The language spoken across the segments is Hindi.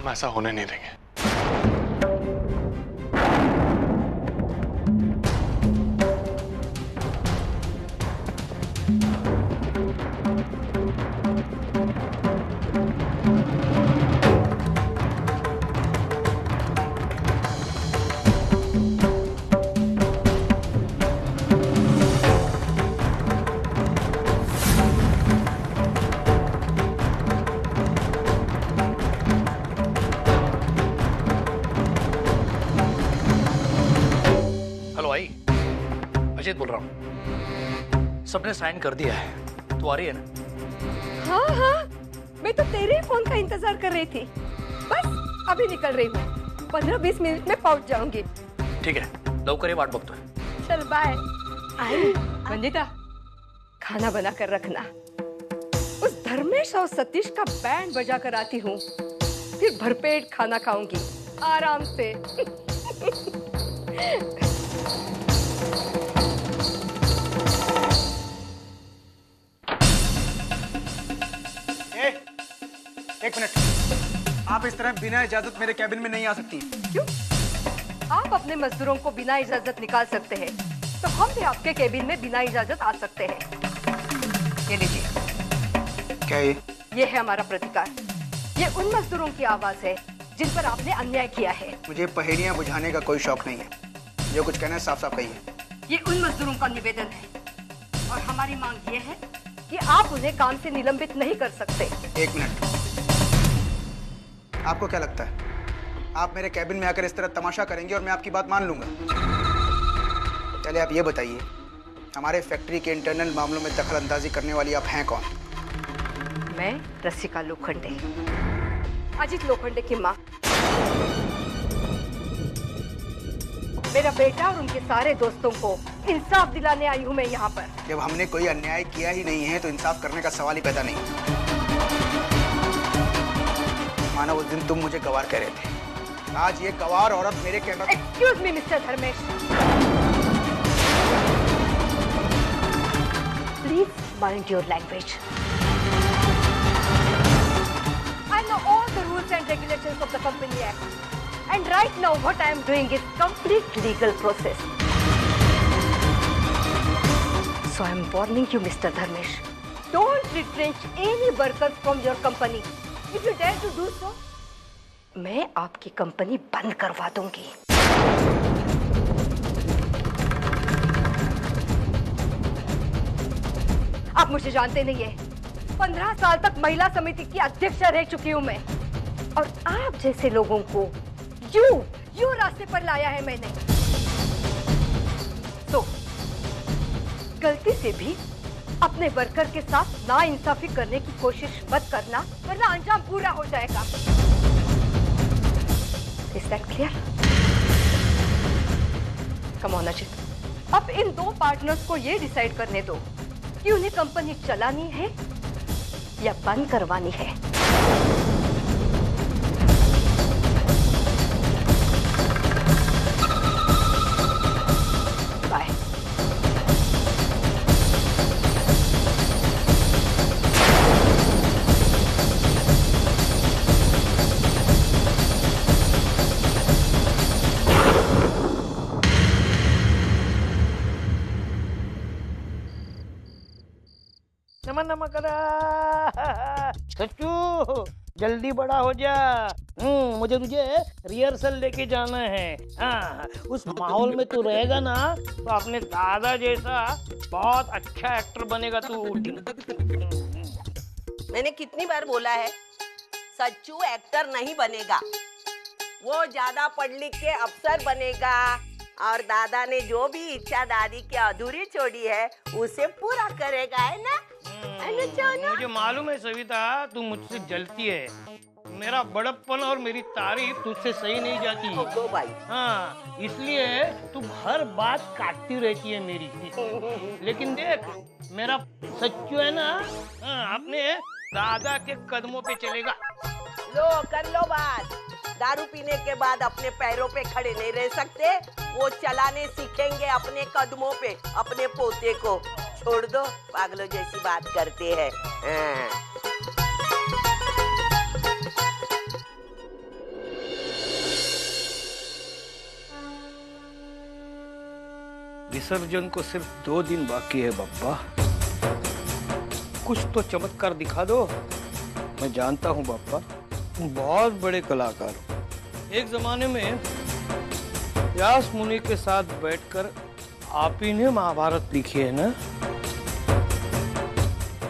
हम ऐसा होने नहीं देंगे। अजीत बोल रहा हूँ। सबने साइन कर दिया है, तू आ रही है ना? हाँ हाँ, मैं तो तेरे फोन का इंतजार कर रही थी। बस अभी निकल रही हूँ, 15-20 मिनट में पहुँच जाऊंगी। ठीक है, लवकर ये वाट बघतोय। चल बाय। आई वंदिता, खाना बना कर रखना। उस धर्मेश और सतीश का बैंड बजा कर आती हूँ, फिर भरपेट खाना खाऊंगी आराम से। एक मिनट, आप इस तरह बिना इजाजत मेरे कैबिन में नहीं आ सकती। क्यों? आप अपने मजदूरों को बिना इजाजत निकाल सकते हैं, तो हम भी आपके कैबिन में बिना इजाजत आ सकते हैं। ये लीजिए। क्या ये है हमारा प्रतिकार। ये उन मजदूरों की आवाज है जिन पर आपने अन्याय किया है। मुझे पहेलियां बुझाने का कोई शौक नहीं है। जो कुछ कहना है साफ साफ कहिए। ये उन मजदूरों का निवेदन है और हमारी मांग ये है कि आप उन्हें काम से निलंबित नहीं कर सकते। एक मिनट, आपको क्या लगता है आप मेरे कैबिन में आकर इस तरह तमाशा करेंगे और मैं आपकी बात मान लूंगा? चलिए आप ये बताइए, हमारे फैक्ट्री के इंटरनल मामलों में दखल अंदाजी करने वाली आप हैं कौन? मैं रसिका लोखंडे, अजीत लोखंडे की माँ। मेरा बेटा और उनके सारे दोस्तों को इंसाफ दिलाने आई हूँ मैं यहाँ पर। जब हमने कोई अन्याय किया ही नहीं है तो इंसाफ करने का सवाल ही पैदा नहीं। मानो उस दिन तुम मुझे गवार कह रहे थे, आज ये गवार औरत मेरे cabin. Excuse me mister Dharmesh, please mind your language. I know all the rules and regulations of the Company Act, and right now what I am doing is complete legal process. So I am warning you, Mr. Dharmesh, don't retrench any workers from your company. If you dare to do so, मैं आपकी कंपनी बंद करवा दूंगी। आप मुझे जानते नहीं है, 15 साल तक महिला समिति की अध्यक्ष रह चुकी हूं मैं, और आप जैसे लोगों को यू रास्ते पर लाया है मैंने। तो गलती से भी अपने वर्कर के साथ नाइंसाफी करने की कोशिश मत करना, वरना अंजाम पूरा हो जाएगा। Is that clear? Come on, Ajit. अब इन दो पार्टनर्स को ये डिसाइड करने दो कि उन्हें कंपनी चलानी है या बंद करवानी है। बाय। नमन नमन करा सच्चू, जल्दी बड़ा हो जा। मुझे तुझे रिहर्सल लेके जाना है। हाँ, उस माहौल में तू रहेगा ना तो अपने दादा जैसा बहुत अच्छा एक्टर बनेगा तू। मैंने कितनी बार बोला है, सच्चू एक्टर नहीं बनेगा, वो ज्यादा पढ़ लिख के अफसर बनेगा, और दादा ने जो भी इच्छा दादी की अधूरी छोड़ी है उसे पूरा करेगा, है ना? मुझे मालूम है सविता, तू मुझसे जलती है। मेरा बड़प्पन और मेरी तारीफ तुझसे सही नहीं जाती। दो भाई। हाँ, इसलिए तू हर बात काटती रहती है मेरी। लेकिन देख, मेरा सच्चू है ना, अपने दादा के कदमों पे चलेगा। लो कर लो बात। दारू पीने के बाद अपने पैरों पे खड़े नहीं रह सकते, वो चलाने सीखेंगे अपने कदमों पे अपने पोते को। छोड़ दो, पागलों जैसी बात करते हैं। विसर्जन को सिर्फ 2 दिन बाकी है बाबा। कुछ तो चमत्कार दिखा दो। मैं जानता हूँ बाबा, तुम बहुत बड़े कलाकार हो। एक जमाने में व्यास मुनि के साथ बैठकर आप ही ने महाभारत लिखी है ना?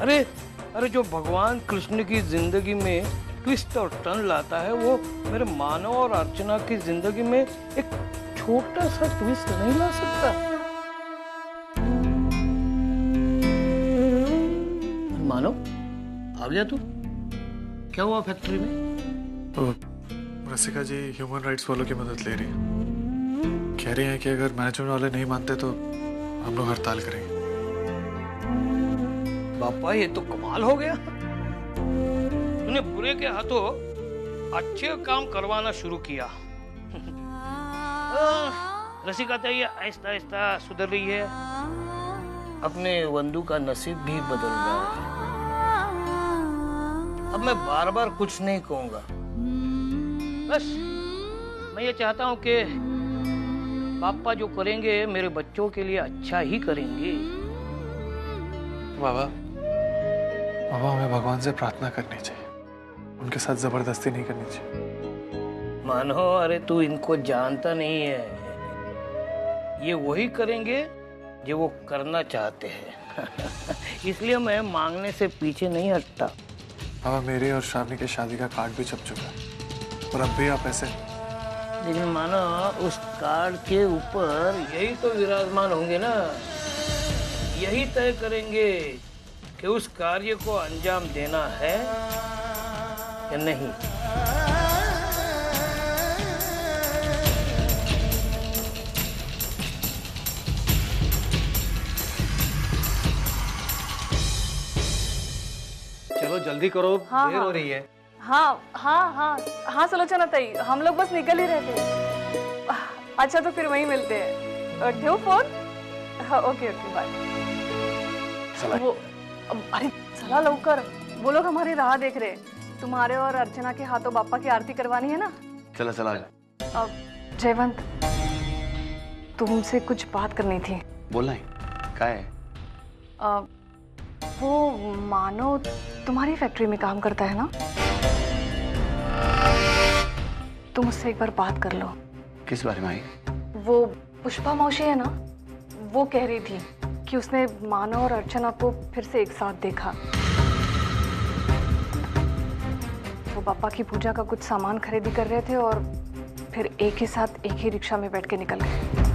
अरे जो भगवान कृष्ण की जिंदगी में ट्विस्ट और टर्न लाता है, वो मेरे मानव और अर्चना की जिंदगी में एक छोटा सा ट्विस्ट नहीं ला सकता? मानव, आ गया तू? क्या हुआ फैक्ट्री में? तो रसिका जी ह्यूमन राइट्स वालों की मदद ले रही है। कह रही हैं कि अगर मैनेजमेंट वाले नहीं मानते तो हम लोग हड़ताल करेंगे। बापा, ये तो कमाल हो गया। तूने बुरे के हाथों अच्छे काम करवाना शुरू किया। रसिका तो ये आहिस्ता आहिस्ता सुधर रही है। अपने वंदू का नसीब भी बदल रहा है। अब मैं बार बार कुछ नहीं कहूंगा। बस मैं ये चाहता हूँ कि पापा जो करेंगे मेरे बच्चों के लिए अच्छा ही करेंगे। बाबा, हमें भगवान से प्रार्थना करनी चाहिए, उनके साथ जबरदस्ती नहीं करनी चाहिए। मानो, अरे तू इनको जानता नहीं है। ये वही करेंगे जो वो करना चाहते हैं। इसलिए मैं मांगने से पीछे नहीं हटता। बाबा, मेरी और श्रावणी की शादी का कार्ड भी छप चुका है और अब भी आप ऐसे। लेकिन मानो, उस कार्ड के ऊपर यही तो विराजमान होंगे ना। यही तय करेंगे कि उस कार्य को अंजाम देना है या नहीं। चलो जल्दी करो, हाँ, देर हो रही है। हाँ सुलोचना ताई, हम लोग बस निकल ही रहे थे। अच्छा तो फिर वहीं मिलते हैं। ठेव फोन। हाँ, ओके बाय। वो अरे चला लवकर, वो लोग हमारी राह देख रहे। तुम्हारे और अर्चना के हाथों बापा की आरती करवानी है ना? चला अब जयवंत, तुमसे कुछ बात करनी थी। बोलना है क्या है? वो मानो तुम्हारी फैक्ट्री में काम करता है ना? तुम उससे एक बार बात कर लो। किस बारे में आई? वो पुष्पा मौसी है ना, वो कह रही थी कि उसने मानो और अर्चना को फिर से एक साथ देखा। वो पापा की पूजा का कुछ सामान खरीदी कर रहे थे और फिर एक ही साथ एक ही रिक्शा में बैठ के निकल गए।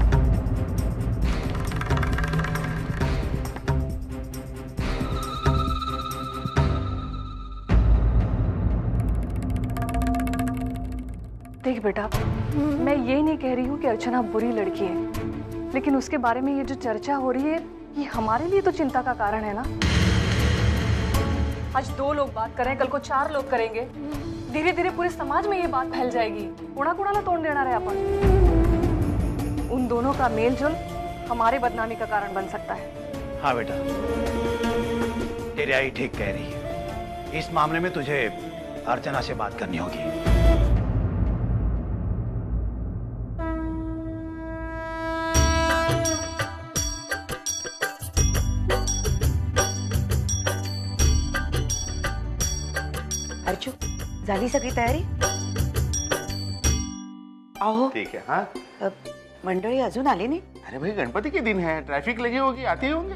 देख बेटा, मैं ये नहीं कह रही हूँ कि अर्चना बुरी लड़की है, लेकिन उसके बारे में ये जो चर्चा हो रही है, ये हमारे लिए तो चिंता का कारण है ना। आज 2 लोग बात कर रहे हैं, कल को 4 लोग करेंगे। धीरे धीरे पूरे समाज में ये बात फैल जाएगी। कूड़ा कूड़ा ना तोड़ देना रहे अपन। उन दोनों का मेल जोल हमारे बदनामी का कारण बन सकता है। हाँ बेटा, तेरी आई ठीक कह रही है। इस मामले में तुझे अर्चना से बात करनी होगी। अर्चू, झाली सगळी तयारी? अहो ठीक है। हाँ, मंडळी अजून आली नाही? अरे भाई गणपति के दिन है, ट्रैफिक लगी होगी, आते ही होंगे।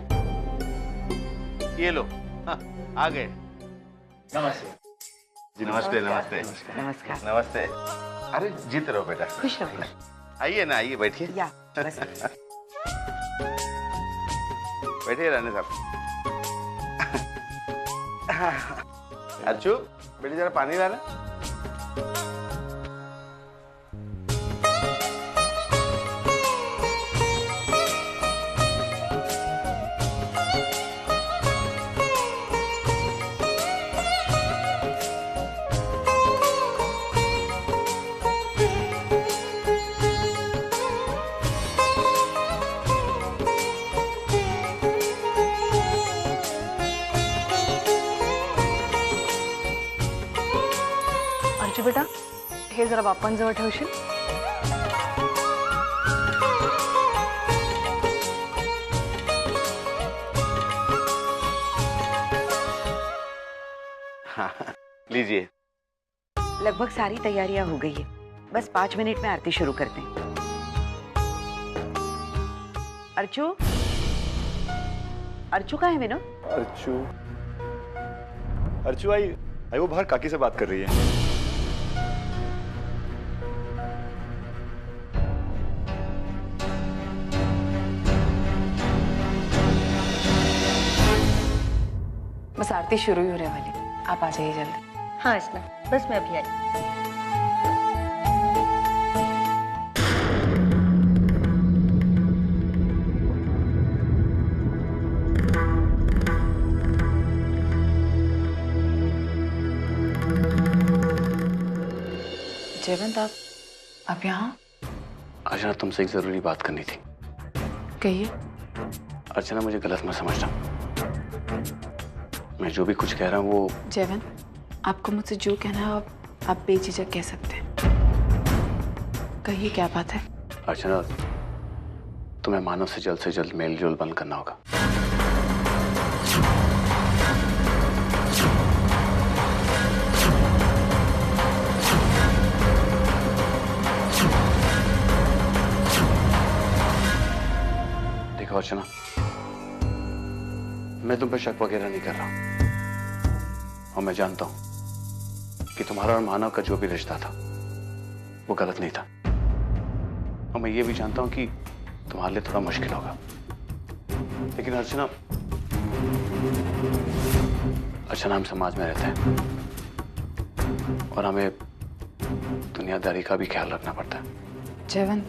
ये लो, हाँ, आ गए। नमस्ते जी नमस्ते। नमस्ते नमस्कार। नमस्ते। अरे जीत रहो बेटा। खुश रहो। आइए ना, आइए बैठिए। या बस। बैठिए रानी साहब। अर्चू, बेटी जरा पानी लाना। अर्जू बेटा, हे जरा बाप्पांजवळ ठेवशील? हाँ, लीजिए। लगभग सारी तैयारियां हो गई है, बस 5 मिनट में आरती शुरू करते हैं। अर्चू, अर्चू कहाँ है विनोद? अर्चू आई वो बाहर काकी से बात कर रही है। बस आरती शुरू ही होने वाली, आप आ जाइए जल्दी। हाँ अर्चना, बस मैं अभी आई। जयवंत, आप यहाँ? अर्चना, तुमसे एक जरूरी बात करनी थी। कहिए। अर्चना, मुझे गलत मत समझना, मैं जो भी कुछ कह रहा हूँ वो। जयवंत, आपको मुझसे जो कहना है आप बेझिझक कह सकते हैं। कहिए, क्या बात है? अर्चना, तुम्हें मानव से जल्द मेल जोल बंद करना होगा। देखो अर्चना, मैं तुम पर शक वगैरह नहीं कर रहा और मैं जानता हूं कि तुम्हारा और मानव का जो भी रिश्ता था वो गलत नहीं था, और मैं ये भी जानता हूं कि तुम्हारे लिए थोड़ा मुश्किल होगा। लेकिन अर्चना, हम समाज में रहते हैं और हमें दुनियादारी का भी ख्याल रखना पड़ता है। जयवंत,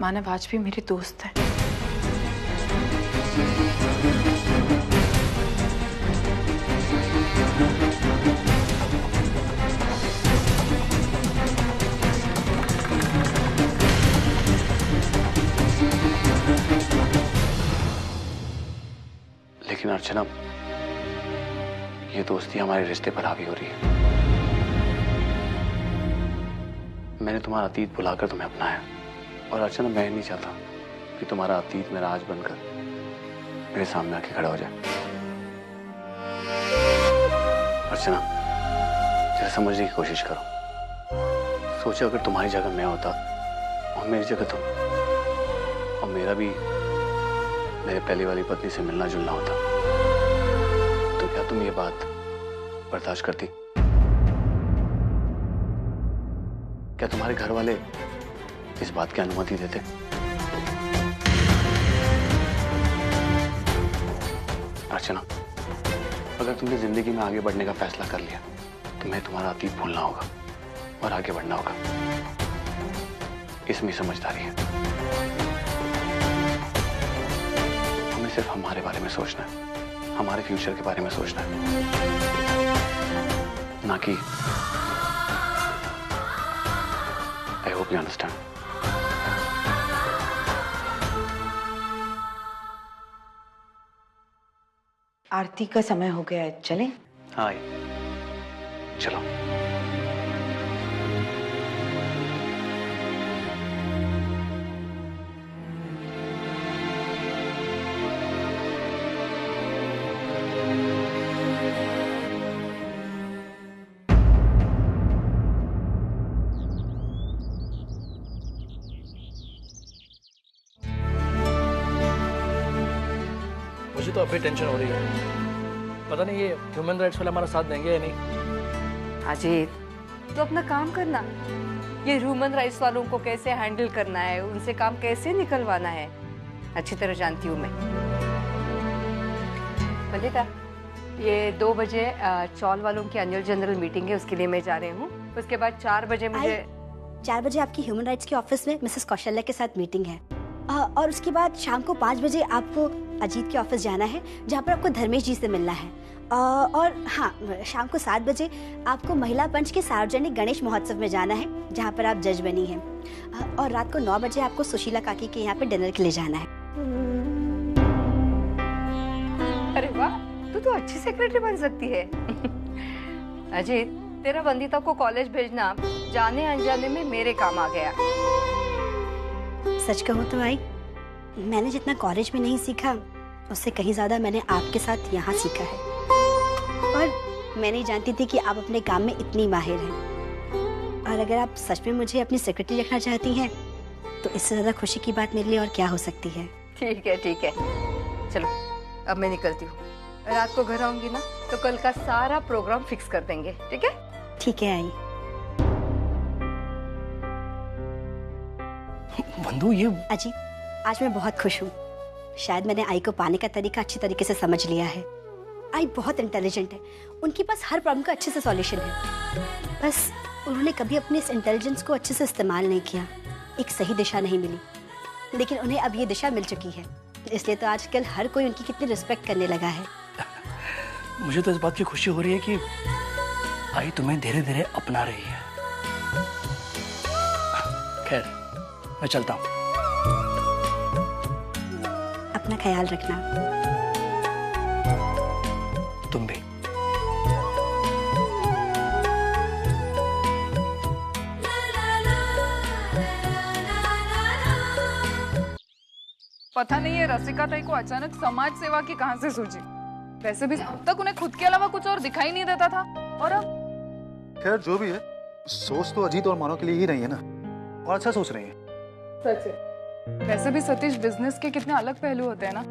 मानव आज भी मेरे दोस्त है। लेकिन अर्चना, ये दोस्ती हमारे रिश्ते पर हावी हो रही है। मैंने तुम्हारा अतीत भुलाकर तुम्हें अपनाया, और अर्चना, मैं नहीं चाहता कि तुम्हारा अतीत मेरा आज बनकर मेरे सामने आके खड़ा हो जाए। अर्चना, जरा समझने की कोशिश करो। सोचो, अगर तुम्हारी जगह मैं होता और मेरी जगह तुम, और मेरा भी मेरे पहली वाली पत्नी से मिलना जुलना होता, तो क्या तुम ये बात बर्दाश्त करती? क्या तुम्हारे घर वाले इस बात की अनुमति देते? अर्चना, अगर तुमने जिंदगी में आगे बढ़ने का फैसला कर लिया तो तुम्हें तुम्हारा अतीत भूलना होगा और आगे बढ़ना होगा। इसमें समझदारी है। हमें सिर्फ हमारे बारे में सोचना है, हमारे फ्यूचर के बारे में सोचना है, ना कि आई होप यू अंडरस्टैंड। आरती का समय हो गया है, चलें? हाँ, चलो। मुझे तो अभी टेंशन हो रही है, पता नहीं ये ह्यूमन राइट्स वाले हमारा साथ देंगे या नहीं। अजीत, तो अपना काम करना। ये ह्यूमन राइट्स वालों को कैसे हैंडल करना है, उनसे काम कैसे निकलवाना है, अच्छी तरह जानती हूँ मैं। मल्लिका, ये 2 बजे चौल वालों की एनुअल जनरल मीटिंग है, उसके लिए मैं जा रही हूँ। उसके बाद 4 बजे मुझे 4 बजे आपकी ह्यूमन राइट्स के ऑफिस में मिसेस कौशल्या के साथ मीटिंग है, और उसके बाद शाम को 5 बजे आपको अजीत के ऑफिस जाना है, जहाँ पर आपको धर्मेश जी से मिलना है। और हाँ, शाम को 7 बजे आपको महिला पंच के सार्वजनिक गणेश महोत्सव में जाना है, जहाँ पर आप जज बनी हैं। और रात को 9 बजे आपको सुशीला काकी के यहाँ पे डिनर के लिए जाना है। अरे वाह, तू तो अच्छी सेक्रेटरी बन सकती है। अजीत, तेरा वंदिता को कॉलेज भेजना जाने अनजाने में मेरे काम आ गया। सच कहूँ तो आई, मैंने जितना कॉलेज में नहीं सीखा, उससे कहीं ज्यादा मैंने आपके साथ यहाँ सीखा है। और मैं नहीं जानती थी कि आप अपने काम में इतनी माहिर हैं। और अगर आप सच में मुझे अपनी सेक्रेटरी रखना चाहती हैं तो इससे ज्यादा खुशी की बात मेरे लिए और क्या हो सकती है। ठीक है ठीक है, चलो अब मैं निकलती हूँ। रात को घर आऊंगी ना तो कल का सारा प्रोग्राम फिक्स कर देंगे, ठीक है? ठीक है आई। बंधु ये अजी, आज मैं बहुत खुश हूँ। शायद मैंने आई को पाने का तरीका अच्छी तरीके से समझ लिया है। आई बहुत इंटेलिजेंट है, उनके पास हर प्रॉब्लम का अच्छे से सॉल्यूशन है। बस उन्होंने कभी अपने इस इंटेलिजेंस को अच्छे से इस्तेमाल नहीं किया, एक सही दिशा नहीं मिली। लेकिन उन्हें अब ये दिशा मिल चुकी है, इसलिए तो आजकल हर कोई उनकी कितनी रिस्पेक्ट करने लगा है। मुझे तो इस बात की खुशी हो रही है कि आई तुम्हें धीरे धीरे अपना रही है। खैर मैं चलता हूँ। अपना ख्याल रखना। तुम भी। पता नहीं है रसिका ताई को अचानक समाज सेवा की कहां से सूझी। वैसे भी अब तक उन्हें खुद के अलावा कुछ और दिखाई नहीं देता था, और अब खैर जो भी है, सोच तो अजीत और मानो के लिए ही नहीं है ना, और अच्छा सोच रही है। सच है। वैसे भी सतीश, बिजनेस के कितने अलग पहलू होते हैं ना।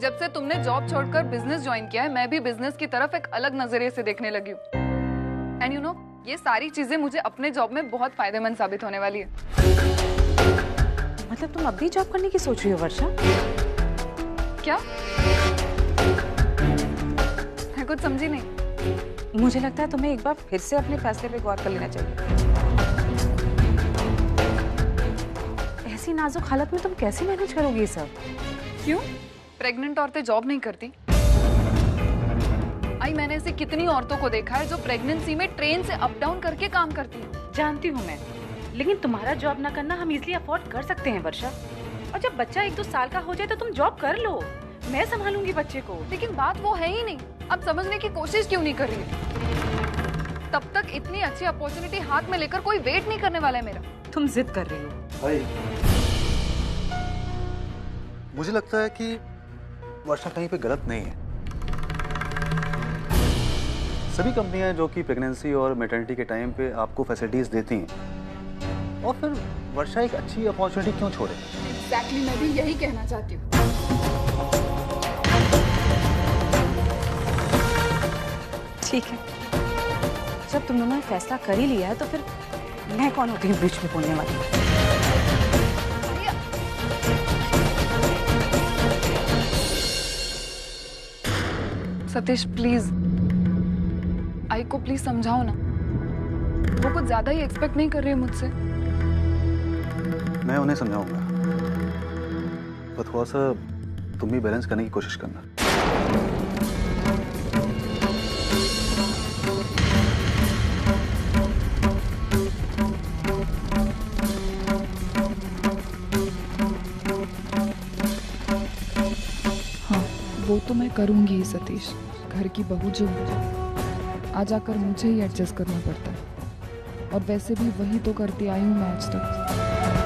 जब से तुमने जॉब छोड़कर बिजनेस ज्वाइन किया है, मैं भी बिजनेस की तरफ एक अलग नजरिए से देखने लगी हूँ। एंड यू नो, ये सारी चीजें मुझे अपने जॉब में बहुत फायदेमंद साबित होने वाली है। मतलब तुम अब भी जॉब करने की सोच रही हो वर्षा? क्या? मैं कुछ समझी नहीं। मुझे लगता है तुम्हें एक बार फिर से अपने फैसले पे गौर कर लेना चाहिए। ऐसी नाजुक हालत में तुम कैसे मैनेज करोगी ये सब? क्यों? प्रेग्नेंट औरतें जॉब नहीं करती? आई, मैंने ऐसे कितनी औरतों को देखा है जो प्रेगनेंसी में ट्रेन से अप डाउन करके काम करती है। जानती हूँ मैं, लेकिन तुम्हारा जॉब ना करना हम इजीली अफोर्ड कर सकते हैं वर्षा। और जब बच्चा 1-2 साल का हो जाए तो तुम जॉब कर लो, मैं संभालूंगी बच्चे को। लेकिन बात वो है ही नहीं। अब समझने की कोशिश क्यों नहीं कर रही? तब तक इतनी अच्छी अपॉर्चुनिटी हाथ में लेकर कोई वेट नहीं करने वाला है मेरा। तुम जिद कर रही हो। भाई, मुझे लगता है कि वर्षा कहीं पे गलत नहीं है। सभी कंपनियां जो कि प्रेगनेंसी और मैटरनिटी के टाइम पे आपको फैसिलिटीज देती हैं, और फिर वर्षा एक अच्छी अपॉर्चुनिटी क्यों छोड़े? एग्जैक्टली, मैं भी यही कहना चाहती हूँ। ठीक है, जब तुम लोगों ने फैसला कर ही लिया है तो फिर मैं कौन होती हूँ बीच में बोलने वाली? सतीश प्लीज, आई को प्लीज समझाओ ना। वो कुछ ज्यादा ही एक्सपेक्ट नहीं कर रही है मुझसे। मैं उन्हें समझाऊंगा, पर थोड़ा सा तुम भी बैलेंस करने की कोशिश करना। हाँ, वो तो मैं करूंगी ही सतीश। घर की बहू जो आज आकर मुझे ही एडजस्ट करना पड़ता है, और वैसे भी वही तो करती आई हूँ मैं आज तक।